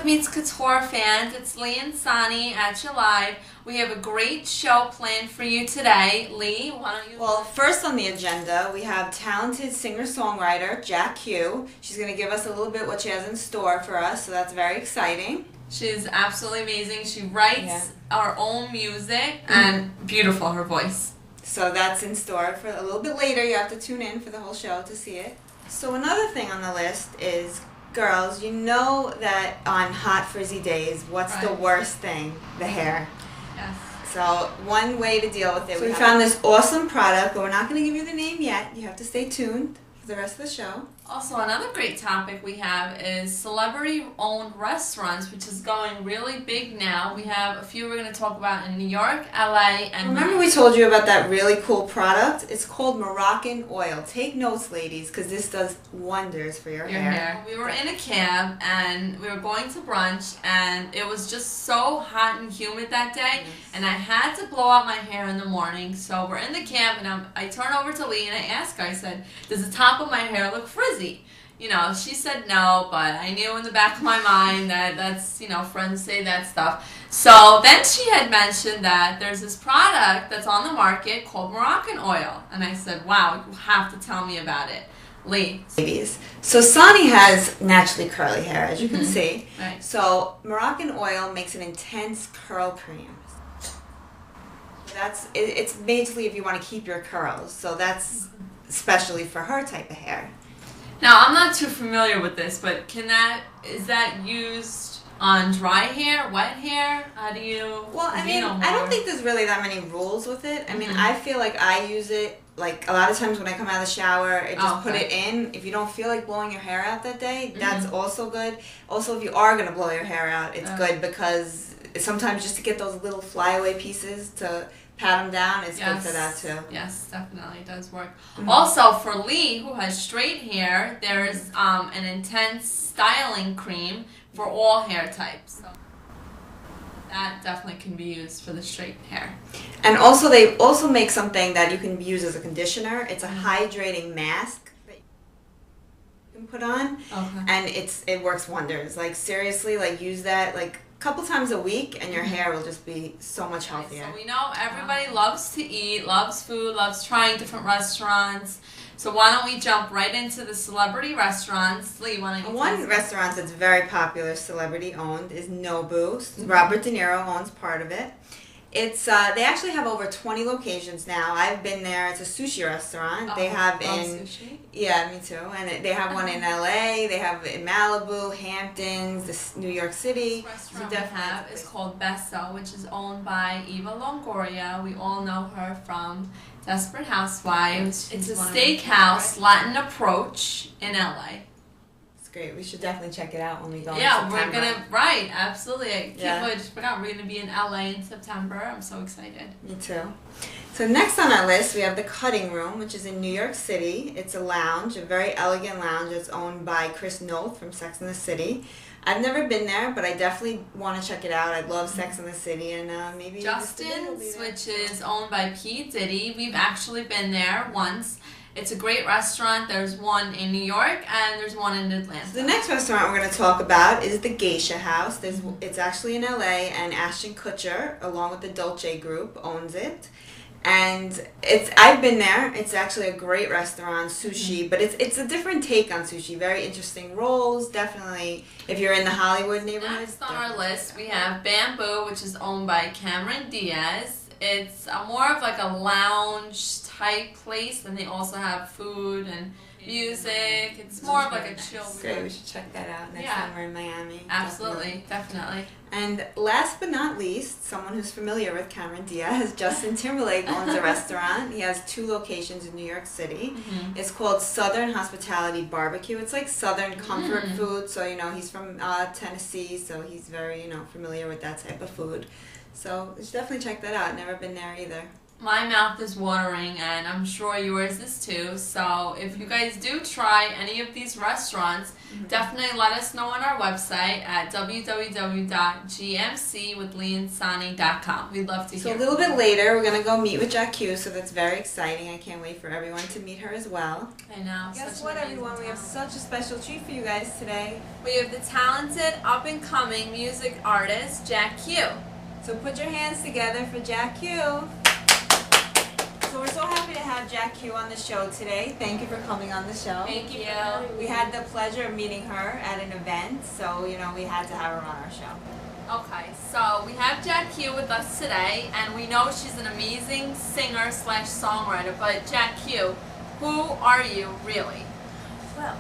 Meets Couture fans, it's Lee and Sonny at your live. We have a great show planned for you today. Lee, why don't you... Well, first on the agenda, we have talented singer-songwriter Jac Q. She's going to give us a little bit what she has in store for us, so that's very exciting. She's absolutely amazing. She writes our own music, and beautiful, her voice. So that's in store for a little bit later. You have to tune in for the whole show to see it. So another thing on the list is, girls, you know that on hot frizzy days, what's the worst thing? The hair. Yes. So one way to deal with it, we found this awesome product, but we're not going to give you the name yet. You have to stay tuned for the rest of the show. Also, another great topic we have is celebrity-owned restaurants, which is going really big now. We have a few we're going to talk about in New York, LA, and... Remember we told you about that really cool product? It's called Moroccan oil. Take notes, ladies, because this does wonders for your hair. We were in a cab, and we were going to brunch, and it was just so hot and humid that day, and I had to blow out my hair in the morning. So we're in the cab, and I turn over to Lee, and I ask her, I said, does the top of my hair look frizzy? You know, she said no, but I knew in the back of my mind that that's, you know, friends say that stuff. So then she had mentioned that there's this product that's on the market called Moroccan oil. And I said, wow, you have to tell me about it. Lee. Ladies. So Sonny has naturally curly hair, as you can see. Right. So Moroccan oil makes an intense curl cream. It's basically if you want to keep your curls. So that's especially for her type of hair. Now, I'm not too familiar with this, but is that used on dry hair, wet hair? How do you... Well, I mean, I don't think there's really that many rules with it. I mean, I feel like I use it, like, a lot of times when I come out of the shower, I just put it in. If you don't feel like blowing your hair out that day, that's also good. Also, if you are going to blow your hair out, it's good because sometimes just to get those little flyaway pieces to... pat them down is good for that too. Yes, definitely does work. Also, for Lee, who has straight hair, there is an intense styling cream for all hair types. So that definitely can be used for the straight hair. And also, they also make something that you can use as a conditioner. It's a hydrating mask that you can put on, and it works wonders. Like seriously, like use that like couple times a week and your hair will just be so much healthier. So we know everybody loves to eat, loves food, loves trying different restaurants. So why don't we jump right into the celebrity restaurants? Lee, why don't you One restaurant that's very popular, celebrity owned, is Nobu. Robert De Niro owns part of it. It's they actually have over 20 locations now. I've been there. It's a sushi restaurant. They have sushi? Yeah, me too. And they have one in LA. They have in Malibu, Hamptons, New York City. The restaurant we have is called Besso, which is owned by Eva Longoria. We all know her from Desperate Housewives. It's a steakhouse, Latin approach in LA. Great. We should definitely check it out when we go in September. September. Absolutely. I can't wait. I just forgot we're going to be in LA in September. I'm so excited. Me too. So next on our list, we have the Cutting Room, which is in New York City. It's a lounge, a very elegant lounge. It's owned by Chris Noth from Sex and the City. I've never been there, but I definitely want to check it out. I love Sex and the City, and maybe Justin's, which is owned by P. Diddy. We've actually been there once. It's a great restaurant. There's one in New York and there's one in Atlanta. So the next restaurant we're going to talk about is the Geisha House. It's actually in LA, and Ashton Kutcher, along with the Dolce Group, owns it. And I've been there. It's actually a great restaurant, sushi, but it's a different take on sushi. Very interesting rolls, definitely. If you're in the Hollywood neighborhood. Next on our list, we have Bamboo, which is owned by Cameron Diaz. It's more of like a lounge type place, and they also have food and music. It's more of like a chill. Great, we should check that out next time we're in Miami. Absolutely, definitely. And last but not least, someone who's familiar with Cameron Diaz, Justin Timberlake owns a restaurant. He has 2 locations in New York City. It's called Southern Hospitality Barbecue. It's like Southern comfort food. So, you know, he's from Tennessee, so he's very, you know, familiar with that type of food. So, you should definitely check that out. Never been there either. My mouth is watering, and I'm sure yours is too. So if you guys do try any of these restaurants, definitely let us know on our website at www.gmcwithleansani.com. We'd love to hear. So a little bit later, we're going to go meet with Jac Q, so that's very exciting. I can't wait for everyone to meet her as well. I know. Guess what, everyone? We have such a special treat for you guys today. We have the talented, up-and-coming music artist, Jac Q. So put your hands together for Jac Q. So we're so happy to have Jac Q on the show today. Thank you for coming on the show. Thank you. We had the pleasure of meeting her at an event, so we had to have her on our show. Okay, so we have Jac Q with us today, and we know she's an amazing singer/songwriter. But Jac Q, who are you really? Well,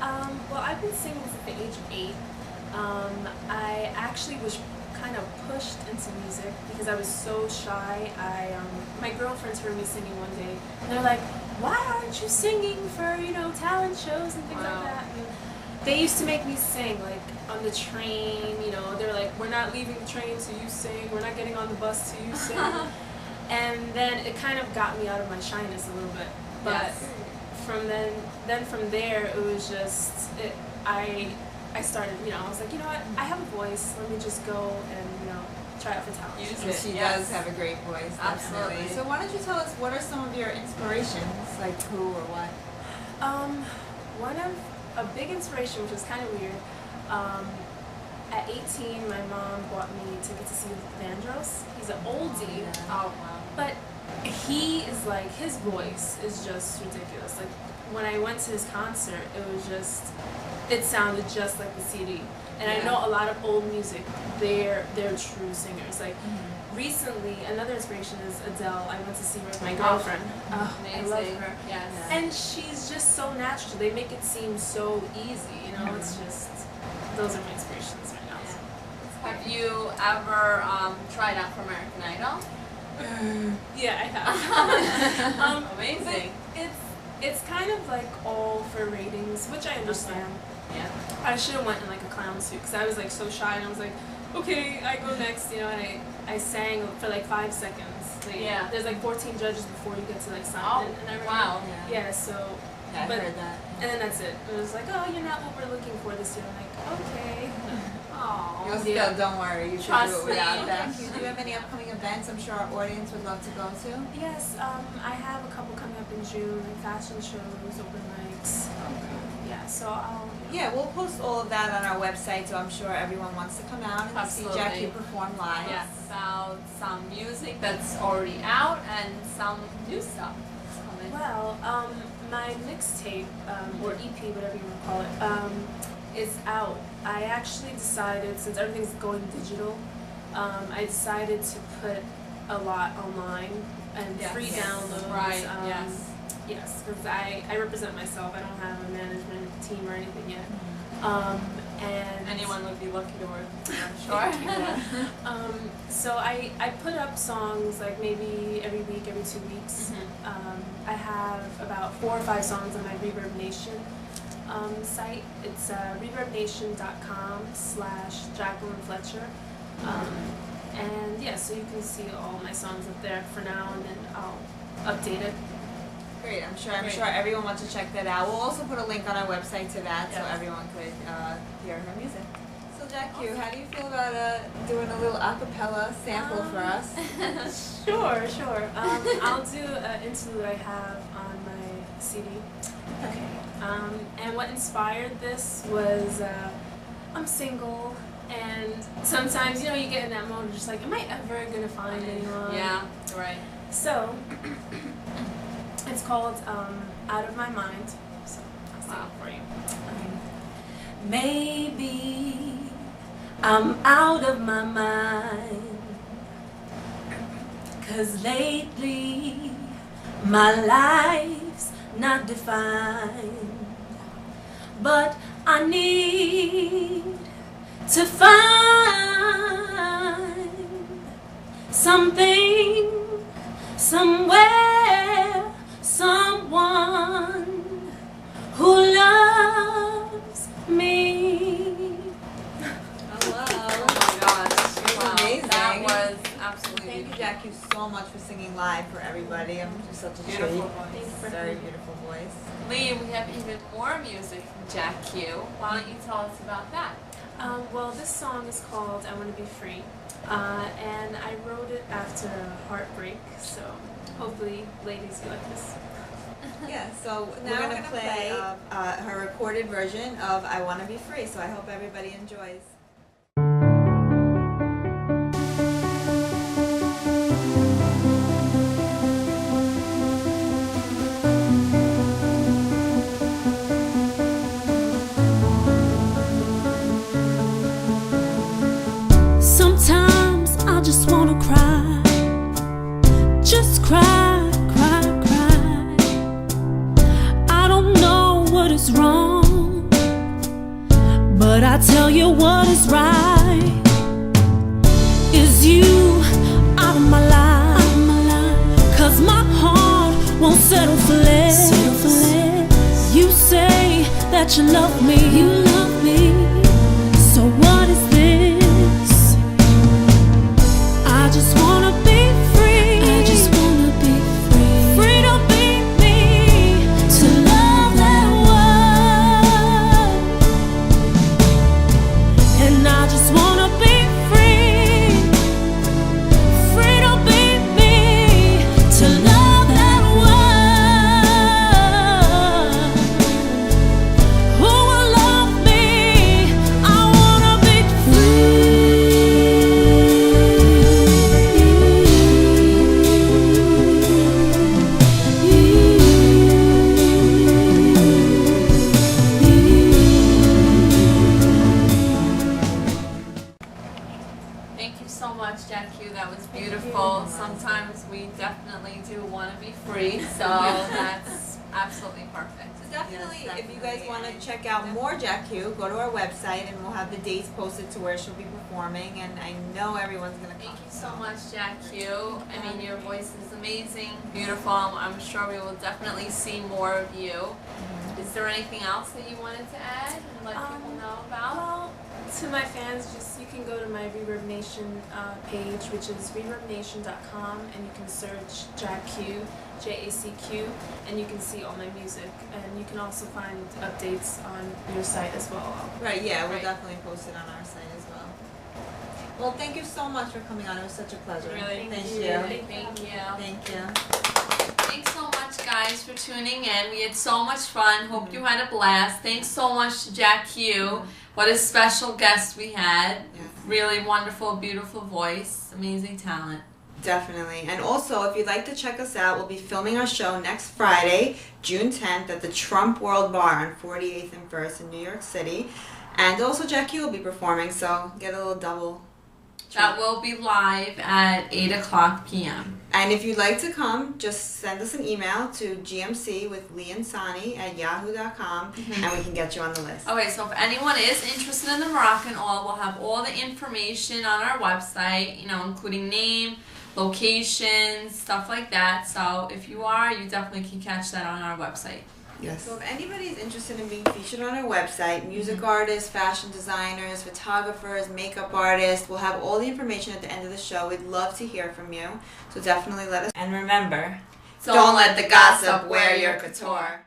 I've been singing since the age of 8. I actually was kind of pushed into music because I was so shy. My girlfriends heard me singing one day, and they're like, "Why aren't you singing for talent shows and things like that?" And they used to make me sing like on the train. They're like, "We're not leaving the train, so you sing. We're not getting on the bus, so you sing." And then it kind of got me out of my shyness a little bit. But from there, it was just I started, I was like, you know what, I have a voice, let me just go and, try out for talent. Use it. She does have a great voice, definitely. Absolutely. So why don't you tell us, what are some of your inspirations, like who or what? A big inspiration, which was kind of weird, at 18, my mom bought me tickets to see Vandross. He's an oldie. Oh, wow. But he is like, his voice is just ridiculous. Like, when I went to his concert, it sounded just like the CD. And I know a lot of old music, they're true singers. Like, recently, another inspiration is Adele. I went to see her with my girlfriend. Oh, I love her. Yes. And she's just so natural. They make it seem so easy, It's just, those are my inspirations right now. Have you ever tried out for American Idol? Yeah, I have. Amazing. It's kind of like all for ratings, which I understand. Yeah. I should have went in like a clown suit because I was like so shy, and I was like, okay, I go next, and I sang for like 5 seconds. Like, Yeah. There's like 14 judges before you get to like sign Oh, and everything. wow. Yeah, so. Yeah, I heard that. And then that's it. It was like, oh, you're not what we're looking for this year. I'm like, okay. You'll still, don't worry, you should do Trust it without me. that. Do you have any upcoming events I'm sure our audience would love to go to? Yes, I have a couple coming up in June, like fashion shows, open mics. Yeah, so I'll. Yeah, we'll post all of that on our website, so I'm sure everyone wants to come out and see Jac Q perform live. Yes, about some music that's already out and some new stuff that's coming. Well, my mixtape, or EP, whatever you want to call it, is out. I actually decided, since everything's going digital, I decided to put a lot online and free downloads. Right, yes. Yes, because I represent myself. I don't have a management team or anything yet. And Anyone would be lucky to work with you, I'm sure. So I put up songs like maybe every week, every 2 weeks. I have about 4 or 5 songs on my Reverb Nation site. It's reverbnation.com/JacquelineFletcher. And yeah, so you can see all my songs up there for now, and then I'll update it. Great, I'm sure everyone wants to check that out. We'll also put a link on our website to that so Yes. everyone could hear her music. So Jac Q, how do you feel about doing a little acapella sample for us? Sure. I'll do an interlude I have on my CD. Okay. And what inspired this was I'm single, and sometimes you get in that moment just like, am I ever gonna find anyone? Yeah, right. So it's called Out of My Mind. So I'll sing it for you. Maybe I'm out of my mind, 'cause lately my life's not defined, but I need to find something, somewhere, someone who loves me. Oh, wow. Oh my gosh. Wow. Amazing. That was absolutely Thank you, beautiful. Jac Q. you so much for singing live for everybody. I'm just such a Beautiful treat. voice. Thank you for Very having me. beautiful voice. Lee, we have even more music from Jac Q. Why don't you tell us about that? Well, this song is called I Want to Be Free. And I wrote it after a heartbreak, so hopefully, ladies, you like this. Yeah, so Now we're we're going to gonna play play her recorded version of I Want to Be Free, so I hope everybody enjoys. Sometimes I just wanna cry, just cry, cry, cry. I don't know what is wrong, but I tell you what is right. Is you out of my life, 'cause my heart won't settle for less. You say that you love me, so what is this? I just wanna be free. Free to be me, to love that world. And I just wanna be free. Free to be me, to love that world. Who will love me? I wanna be Thank you so much, Jac Q. That was beautiful. Sometimes we definitely do want to be free, so that's absolutely perfect. So definitely, Yes, if you guys definitely. want to check out more Jac Q, go to our website and we'll have the dates posted to where she'll be performing, and I know everyone's going to come. Thank you so much, Jac Q. I mean, your voice is amazing, beautiful. I'm sure we will definitely see more of you. Is there anything else that you wanted to add and let people know about? Well, to my fans, just you can go to my Reverb Nation page, which is reverbnation.com, and you can search Jac Q, JACQ, and you can see all my music. And you can also find updates on your site as well. Right, yeah, we'll Right. definitely post it on our site as well. Well, thank you so much for coming on. It was such a pleasure. Really, thank you. you. Thank you. Thank you. Thanks so much, guys, for tuning in. We had so much fun. Hope you had a blast. Thanks so much to Jac Q. What a special guest we had. Yes. Really wonderful, beautiful voice. Amazing talent. Definitely. And also, if you'd like to check us out, we'll be filming our show next Friday, June 10th, at the Trump World Bar on 48th and 1st in New York City. And also, Jac Q will be performing, so get a little double. That will be live at 8 o'clock p.m. And if you'd like to come, just send us an email to gmcwithleeandsani@yahoo.com, and we can get you on the list. Okay, so if anyone is interested in the Moroccan oil, we'll have all the information on our website, including name, locations, stuff like that. So if you are, you definitely can catch that on our website. Yes. So if anybody is interested in being featured on our website, music artists, fashion designers, photographers, makeup artists, we'll have all the information at the end of the show. We'd love to hear from you. So definitely let us. And remember, Don't let the gossip wear your couture.